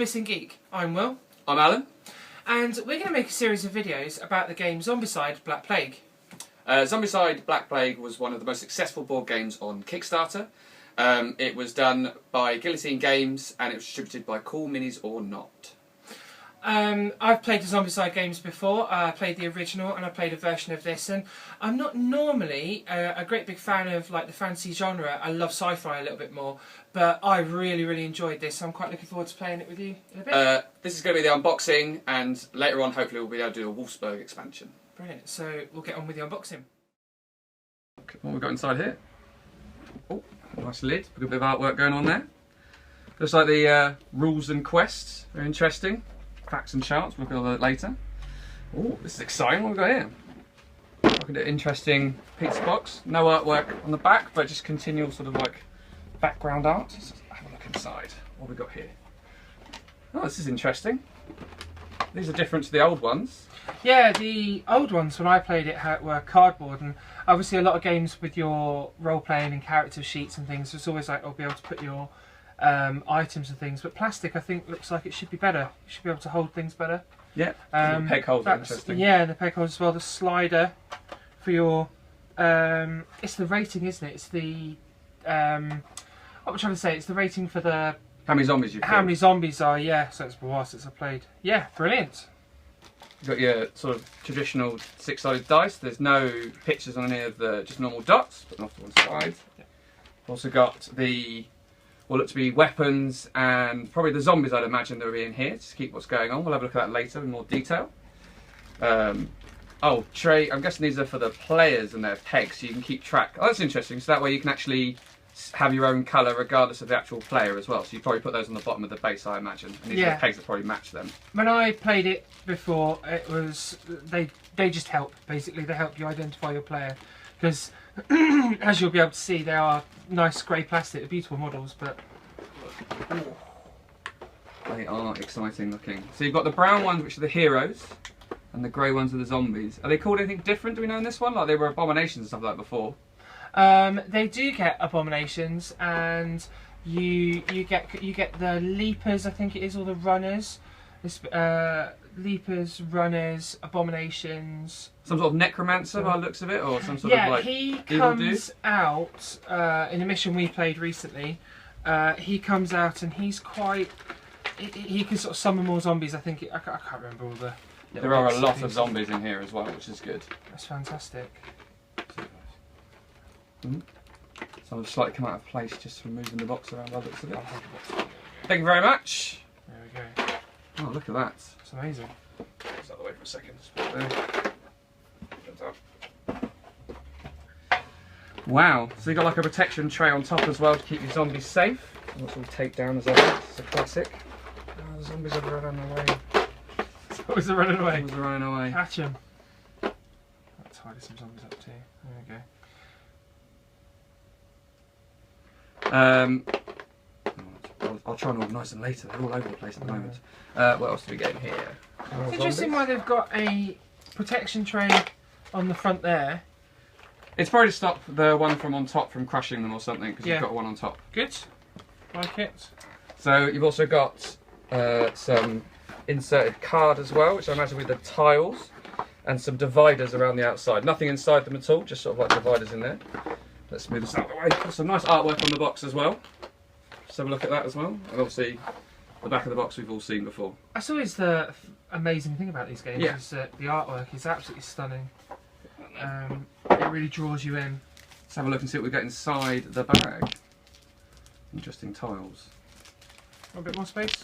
Missing Geek. I'm Will. I'm Alan. And we're going to make a series of videos about the game Zombicide, BlackPlague. Zombicide, BlackPlague was one of the most successful board games on Kickstarter. It was done by Guillotine games and it was distributed by CoolMiniOrNot. I've played the Zombicide games before. I played the original and I played a version of this, and I'm not normally a great big fan of like the fantasy genre. I love sci-fi a little bit more, but I really enjoyed this, so I'm quite looking forward to playing it with you in a bit. This is going to be the unboxing, and later on hopefully we'll be able to do a Wolfsburg expansion. Brilliant, so we'll get on with the unboxing. Okay, what have we got inside here? Oh, nice lid, a bit of artwork going on there. Looks like the rules and quests, very interesting. Facts and charts, we'll look at all that later. Oh, this is exciting. What have we got here? Look at an interesting pizza box. No artwork on the back, but just continual sort of like background art. Let's have a look inside. What have we got here? Oh, this is interesting. These are different to the old ones. Yeah, the old ones when I played it were cardboard, and obviously a lot of games with your role playing and character sheets and things, it's always like, I'll be able to put your items and things, but plastic I think looks like it should be better. You should be able to hold things better. Yeah, the peg holes are interesting. Yeah, the peg holes as well. The slider for your it's the rating, isn't it? It's the what am I trying to say? It's the rating for the how many zombies you've killed. How many zombies are, yeah, so it's been a while since I played. Yeah, brilliant. You've got your sort of traditional six-sided dice. There's no pictures on any of the just normal dots, put them off to one side. Yeah. Also got the what look to be weapons and probably the zombies, I'd imagine, that are in here to keep what's going on. We'll have a look at that later in more detail. Oh, tray. I'm guessing these are for the players and their pegs, so you can keep track. Oh, that's interesting. So that way you can actually have your own colour regardless of the actual player as well. So you probably put those on the bottom of the base, I imagine. And these are the pegs that probably match them. When I played it before, it was they just help. Basically, they help you identify your player because, as you'll be able to see, they are nice grey plastic, beautiful models, but they are exciting looking. So you've got the brown ones, which are the heroes, and the grey ones are the zombies. Are they called anything different, do we know, in this one? Like they were abominations and stuff like that before? They do get abominations, and you get the leapers, I think it is, or the runners. Leapers, runners, abominations. Some sort of necromancer by the looks of it, or some sort of like he comes out in a mission we played recently. He comes out and he's quite. He can sort of summon more zombies. I think I can't remember all the. There are a lot of zombies in here as well, which is good. That's fantastic. So I'll just slightly come out of place just from moving the box around by the looks of it. Thank you very much. There we go. Oh, look at that. It's amazing. Just out of the way for a second. Wow. So you've got like a protection tray on top as well to keep your zombies safe. And that's all taped down as ever. It's a classic. Oh, the zombies are running away. Zombies are running away. Zombies are running away. Catch them. I'll tidy some zombies up too. There we go. I'll try and organise them later. They're all over the place at the moment. What else do we get in here? It's interesting why they've got a protection tray on the front there. It's probably to stop the one from on top from crushing them or something, because you've got one on top. Good. Like it. So you've also got some inserted card as well, which I imagine with the tiles, and some dividers around the outside. Nothing inside them at all, just sort of like dividers in there. Let's move this out of the way. Got some nice artwork on the box as well. Just have a look at that as well. And obviously, the back of the box we've all seen before. That's always the amazing thing about these games, yeah. Is that the artwork is absolutely stunning. It really draws you in. Let's have a look and see what we got inside the bag. Interesting tiles. A bit more space.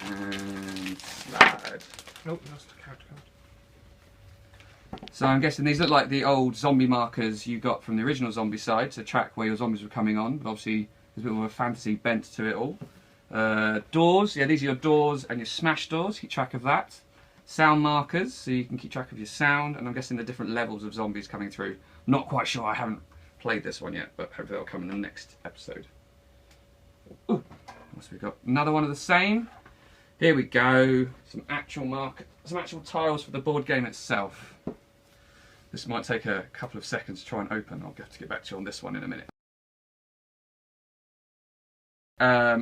And slide. Nope, lost the character card. So I'm guessing these look like the old zombie markers you got from the original Zombicide to track where your zombies were coming on, but obviously there's a bit of a fantasy bent to it all. Doors, yeah, these are your doors and your smash doors, keep track of that. Sound markers, so you can keep track of your sound, and I'm guessing the different levels of zombies coming through. Not quite sure, I haven't played this one yet, but hopefully that'll come in the next episode. Ooh, what's we got? Another one of the same. Here we go, some actual tiles for the board game itself. This might take a couple of seconds to try and open. I'll have to get back to you on this one in a minute.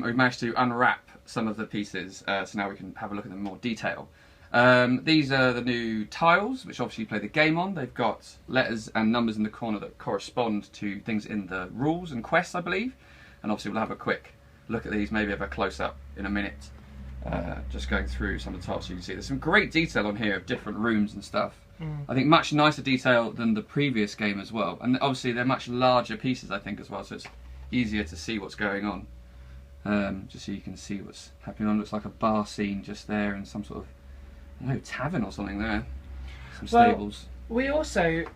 we've managed to unwrap some of the pieces, so now we can have a look at them in more detail. These are the new tiles, which obviously you play the game on. They've got letters and numbers in the corner that correspond to things in the rules and quests, I believe. And obviously we'll have a quick look at these, maybe have a close-up in a minute. Just going through some of the tiles so you can see. There's some great detail on here of different rooms and stuff. I think much nicer detail than the previous game as well. And obviously they're much larger pieces, I think, as well, so it's easier to see what's going on. Just so you can see what's happening on. Looks like a bar scene just there and some sort of, I don't know, tavern or something there. Some stables. We also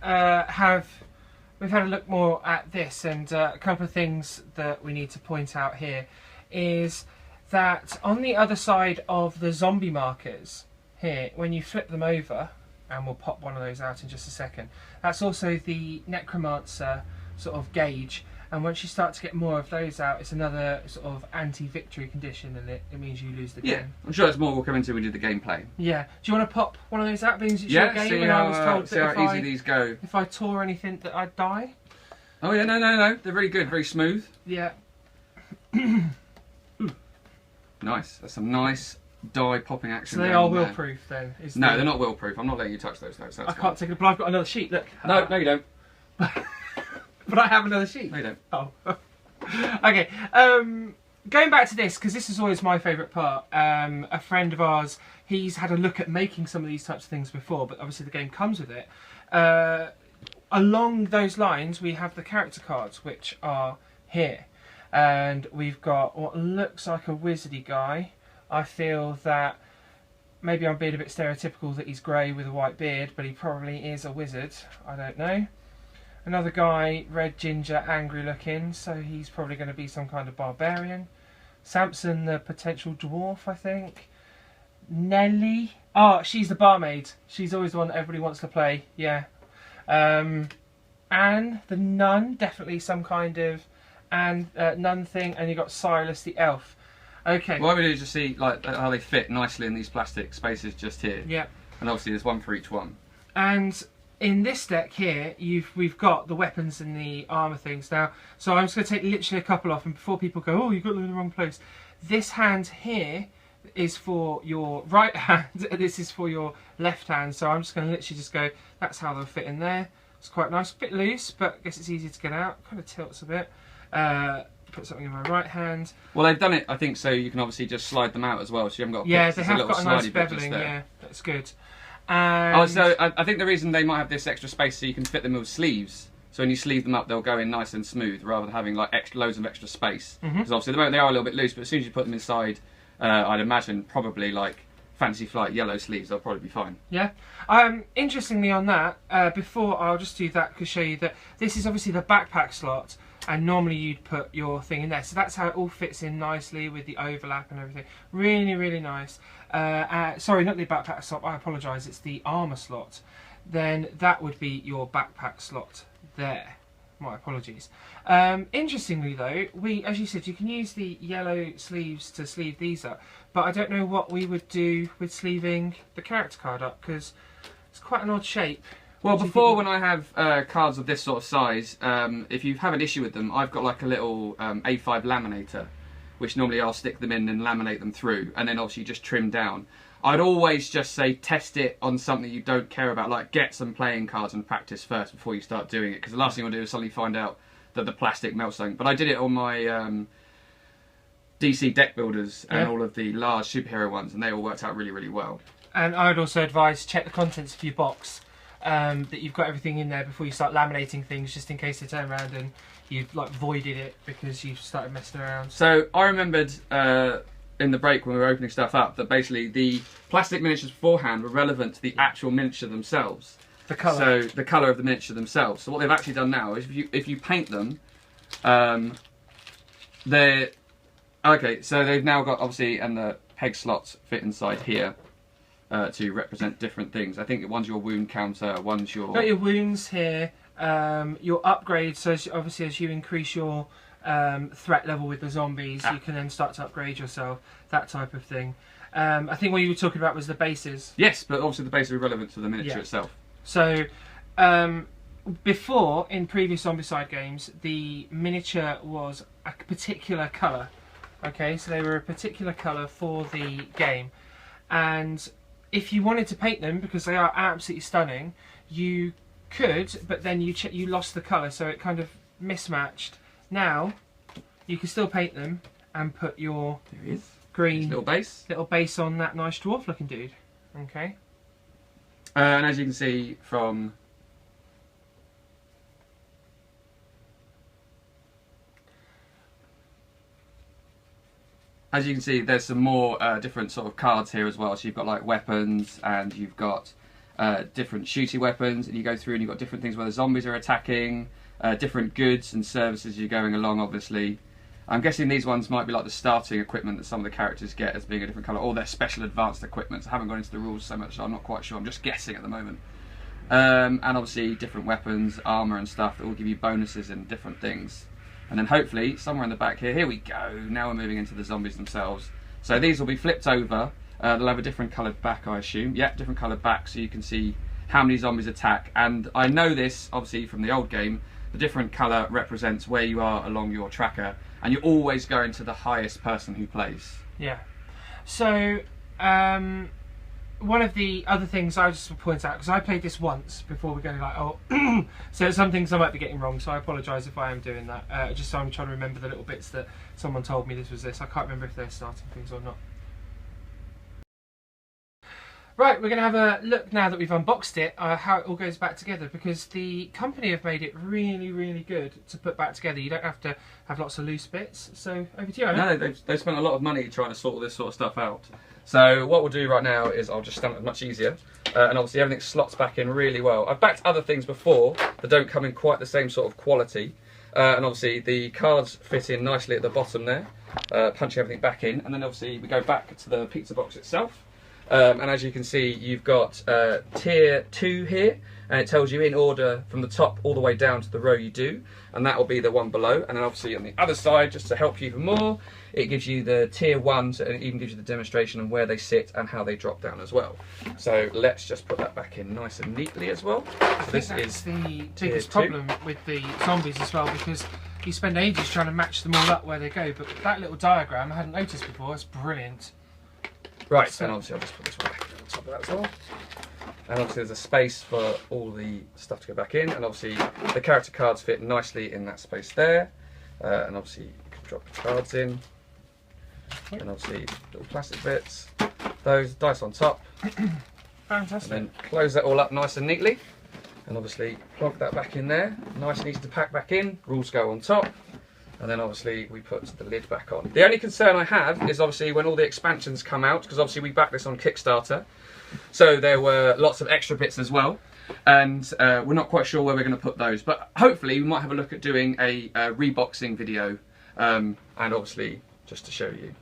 we've had a look more at this, and a couple of things that we need to point out here is that on the other side of the zombie markers here, when you flip them over, and we'll pop one of those out in just a second, that's also the necromancer sort of gauge. And once you start to get more of those out, it's another sort of anti-victory condition, and it means you lose the game. Yeah, I'm sure there's more we'll come into when we do the gameplay. Yeah. Do you want to pop one of those out? Because it's your game, and I was told that how easy these go. If I tore anything, that I'd die. Oh yeah, no. They're really good, very smooth. Yeah. Nice. That's some nice die popping action. So they are wheel-proof then? No, they're not wheel-proof. I'm not letting you touch those. I can't take it, but I've got another sheet. Look. No, you don't. But I have another sheet. No, you don't. Oh. Okay. Going back to this, because this is always my favourite part. A friend of ours, he's had a look at making some of these types of things before, but obviously the game comes with it. Along those lines, we have the character cards, which are here. And we've got what looks like a wizardy guy. I feel that maybe I'm being a bit stereotypical that he's grey with a white beard, but he probably is a wizard. I don't know. Another guy, red ginger, angry looking, so he's probably going to be some kind of barbarian. Samson, the potential dwarf, I think. Nelly. Oh, she's the barmaid. She's always the one that everybody wants to play. Yeah. Anne, the nun, definitely some kind of nun thing, and you got Silas, the elf. Okay. What we do is just see like how they fit nicely in these plastic spaces just here. Yeah. And obviously there's one for each one. And in this deck here, we've got the weapons and the armour things now. So I'm just going to take literally a couple off, and before people go, oh, you've got them in the wrong place. This hand here is for your right hand, this is for your left hand. So I'm just going to literally just go, that's how they'll fit in there. It's quite nice, a bit loose, but I guess it's easy to get out. Kind of tilts a bit. Put something in my right hand. Well, they've done it, I think, so you can obviously just slide them out as well, so you haven't got to yeah, they have got a nice beveling, yeah, that's good. And oh, so I think the reason they might have this extra space so you can fit them with sleeves. So when you sleeve them up, they'll go in nice and smooth, rather than having like loads of extra space. Because obviously at the moment they are a little bit loose, but as soon as you put them inside, I'd imagine probably like Fantasy Flight yellow sleeves, they'll probably be fine. Yeah. Interestingly on that, before I'll just do that to show you that this is obviously the backpack slot, and normally you'd put your thing in there. So that's how it all fits in nicely with the overlap and everything. Really, really nice. Sorry, not the backpack slot, I apologise, it's the armour slot. Then that would be your backpack slot there. My apologies. Interestingly though, as you said, you can use the yellow sleeves to sleeve these up, but I don't know what we would do with sleeving the character card up, because it's quite an odd shape. Well, before, when I have cards of this sort of size, if you have an issue with them, I've got like a little A5 laminator, which normally I'll stick them in and laminate them through, and then obviously just trim down. I'd always just say test it on something you don't care about, like get some playing cards and practice first before you start doing it, because the last thing you'll do is suddenly find out that the plastic melts something. But I did it on my DC deck builders and all of the large superhero ones, and they all worked out really, really well. And I would also advise check the contents of your box, that you've got everything in there before you start laminating things, just in case they turn around and you've like voided it because you've started messing around. So I remembered in the break when we were opening stuff up that basically the plastic miniatures beforehand were relevant to the actual miniature themselves. The colour. So the colour of the miniature themselves. So what they've actually done now is if you paint them, they're okay. So they've now got obviously, and the peg slots fit inside here to represent different things. I think one's your wound counter, one's your... Got your wounds here, your upgrades. So obviously as you increase your threat level with the zombies, you can then start to upgrade yourself, that type of thing. I think what you were talking about was the bases. Yes, but obviously the bases are relevant to the miniature itself. So before, in previous Zombicide games, the miniature was a particular colour. Okay, so they were a particular colour for the game, and if you wanted to paint them, because they are absolutely stunning, you could, but then you lost the colour, so it kind of mismatched. Now you can still paint them and put your green little base on that nice dwarf looking dude. Okay. And as you can see from there's some more different sort of cards here as well. So you've got like weapons, and you've got different shooty weapons, and you go through and you've got different things where the zombies are attacking, different goods and services you're going along, obviously. I'm guessing these ones might be like the starting equipment that some of the characters get as being a different colour, or their special advanced equipment. I haven't gone into the rules so much, so I'm not quite sure. I'm just guessing at the moment. And obviously different weapons, armour and stuff that will give you bonuses and different things. And then hopefully, somewhere in the back here we go. Now we're moving into the zombies themselves. So these will be flipped over. They'll have a different coloured back, I assume. Yep, different coloured back, so you can see how many zombies attack. And I know this, obviously, from the old game. The different colour represents where you are along your tracker. And you're always going to the highest person who plays. Yeah. So, one of the other things I just point out, because I played this once before we go like, oh, so some things I might be getting wrong, so I apologise if I am doing that. Just so I'm trying to remember the little bits that someone told me this was this. I can't remember if they're starting things or not. Right, we're going to have a look now that we've unboxed it, how it all goes back together, because the company have made it really, really good to put back together. You don't have to have lots of loose bits. So, over to you, Anna. No, they've spent a lot of money trying to sort all this sort of stuff out. So what we'll do right now is I'll just stamp it much easier, and obviously everything slots back in really well. I've backed other things before that don't come in quite the same sort of quality, and obviously the cards fit in nicely at the bottom there, punching everything back in, and then obviously we go back to the pizza box itself. And as you can see, you've got tier 2 here, and it tells you in order from the top all the way down to the row you do, and that will be the one below. And then obviously on the other side, just to help you even more, it gives you the tier 1, and it even gives you the demonstration on where they sit and how they drop down as well. So let's just put that back in nice and neatly as well. So this is the biggest problem with the zombies as well, because you spend ages trying to match them all up where they go, but that little diagram I hadn't noticed before. It's brilliant. Right, so, and obviously I'll just put this one back on top of that as well. And obviously there's a space for all the stuff to go back in, and obviously the character cards fit nicely in that space there. And obviously you can drop the cards in. And obviously little plastic bits. Those dice on top. Fantastic. And then close that all up nice and neatly. And obviously plug that back in there. Nice and easy to pack back in. Rules go on top. And then obviously we put the lid back on. The only concern I have is obviously when all the expansions come out, because obviously we backed this on Kickstarter, so there were lots of extra bits as well, and we're not quite sure where we're going to put those, but hopefully we might have a look at doing a reboxing video, and obviously just to show you.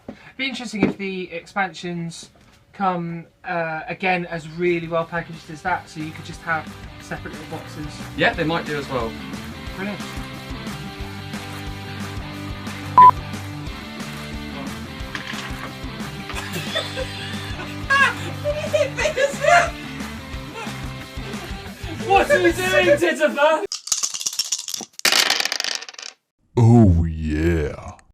It'd be interesting if the expansions come again as really well packaged as that, so you could just have separate little boxes. Yeah, they might do as well. Brilliant. What are you doing, Titifer?